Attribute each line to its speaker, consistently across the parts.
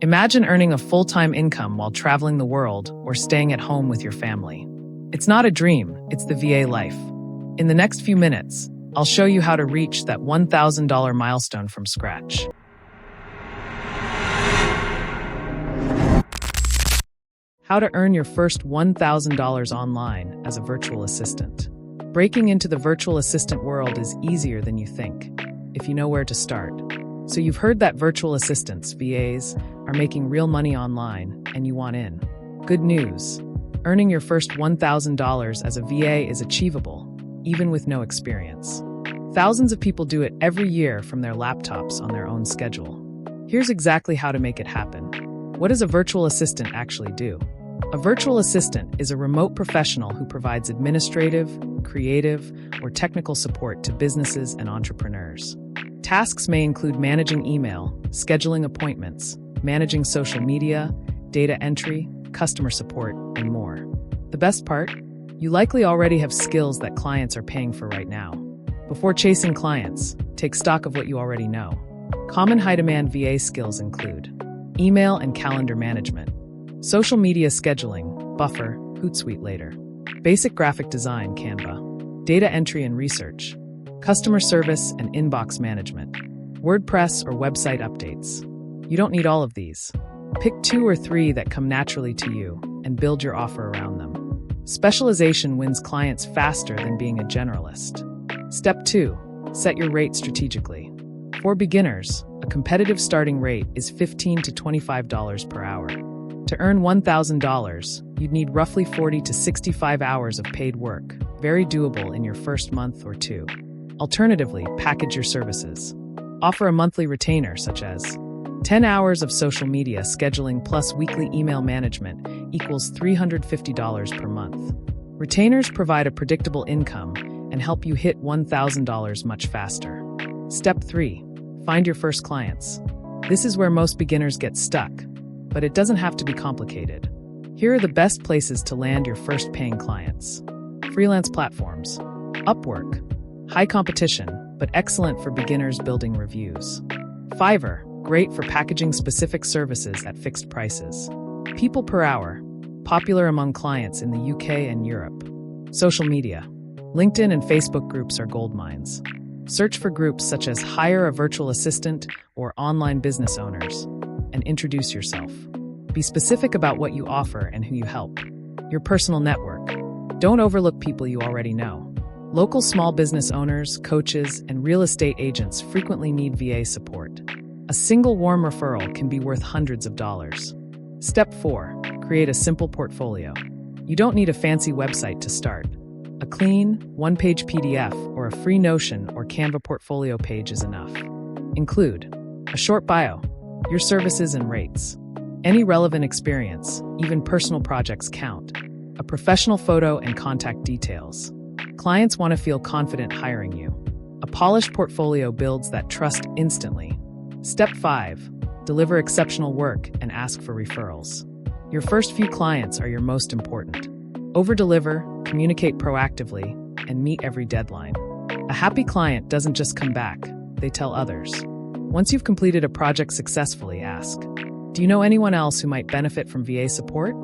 Speaker 1: Imagine earning a full-time income while traveling the world or staying at home with your family. It's not a dream, it's the VA life. In the next few minutes, I'll show you how to reach that $1,000 milestone from scratch. How to earn your first $1,000 online as a virtual assistant. Breaking into the virtual assistant world is easier than you think, if you know where to start. So you've heard that virtual assistants, VAs, are making real money online, and you want in. Good news. Earning your first $1,000 as a VA is achievable, even with no experience. Thousands of people do it every year from their laptops on their own schedule. Here's exactly how to make it happen. What does a virtual assistant actually do? A virtual assistant is a remote professional who provides administrative, creative, or technical support to businesses and entrepreneurs. Tasks may include managing email, scheduling appointments, managing social media, data entry, customer support, and more. The best part? You likely already have skills that clients are paying for right now. Before chasing clients, take stock of what you already know. Common high-demand VA skills include email and calendar management, social media scheduling, Buffer, Hootsuite later, basic graphic design, Canva, data entry and research, customer service and inbox management, WordPress or website updates. You don't need all of these. Pick 2 or 3 that come naturally to you and build your offer around them. Specialization wins clients faster than being a generalist. Step 2. Set your rate strategically. For beginners, a competitive starting rate is $15 to $25 per hour. To earn $1,000, you'd need roughly 40 to 65 hours of paid work, very doable in your first month or 2. Alternatively, package your services. Offer a monthly retainer such as 10 hours of social media scheduling plus weekly email management equals $350 per month. Retainers provide a predictable income and help you hit $1,000 much faster. Step 3. Find your first clients. This is where most beginners get stuck, but it doesn't have to be complicated. Here are the best places to land your first paying clients. Freelance platforms. Upwork. High competition, but excellent for beginners building reviews. Fiverr. Great for packaging specific services at fixed prices. People per hour. Popular among clients in the UK and Europe. Social media. LinkedIn and Facebook groups are gold mines. Search for groups such as Hire a Virtual Assistant or Online Business Owners, and introduce yourself. Be specific about what you offer and who you help. Your personal network. Don't overlook people you already know. Local small business owners, coaches, and real estate agents frequently need VA support. A single warm referral can be worth hundreds of dollars. Step 4. Create a simple portfolio. You don't need a fancy website to start. A clean, one-page PDF or a free Notion or Canva portfolio page is enough. Include a short bio, your services and rates, any relevant experience, even personal projects count, a professional photo and contact details. Clients want to feel confident hiring you. A polished portfolio builds that trust instantly. Step 5. Deliver exceptional work and ask for referrals. Your first few clients are your most important. Over-deliver, communicate proactively, and meet every deadline. A happy client doesn't just come back, they tell others. Once you've completed a project successfully, ask, do you know anyone else who might benefit from VA support?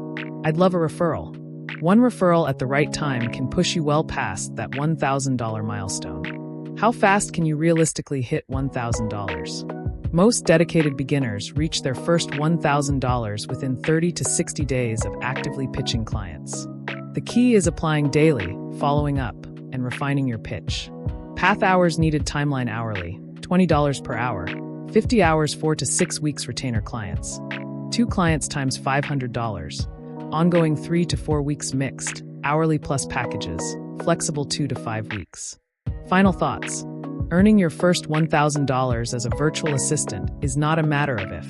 Speaker 1: I'd love a referral. One referral at the right time can push you well past that $1,000 milestone. How fast can you realistically hit $1,000? Most dedicated beginners reach their first $1,000 within 30 to 60 days of actively pitching clients. The key is applying daily, following up, and refining your pitch. Path hours needed timeline hourly, $20 per hour, 50 hours 4 to 6 weeks retainer clients. 2 clients times $500. Ongoing 3 to 4 weeks mixed, hourly plus packages, flexible 2 to 5 weeks. Final thoughts. Earning your first $1,000 as a virtual assistant is not a matter of if.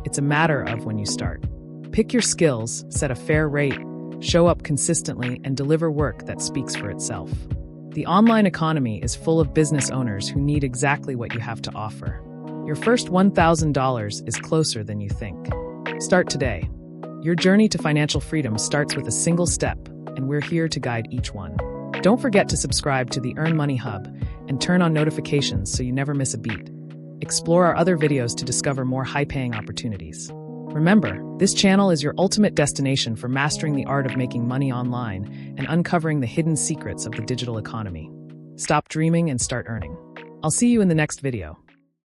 Speaker 1: It's a matter of when you start. Pick your skills, set a fair rate, show up consistently, and deliver work that speaks for itself. The online economy is full of business owners who need exactly what you have to offer. Your first $1,000 is closer than you think. Start today. Your journey to financial freedom starts with a single step, and we're here to guide each one. Don't forget to subscribe to the Earn Money Hub and turn on notifications so you never miss a beat. Explore our other videos to discover more high-paying opportunities. Remember, this channel is your ultimate destination for mastering the art of making money online and uncovering the hidden secrets of the digital economy. Stop dreaming and start earning. I'll see you in the next video.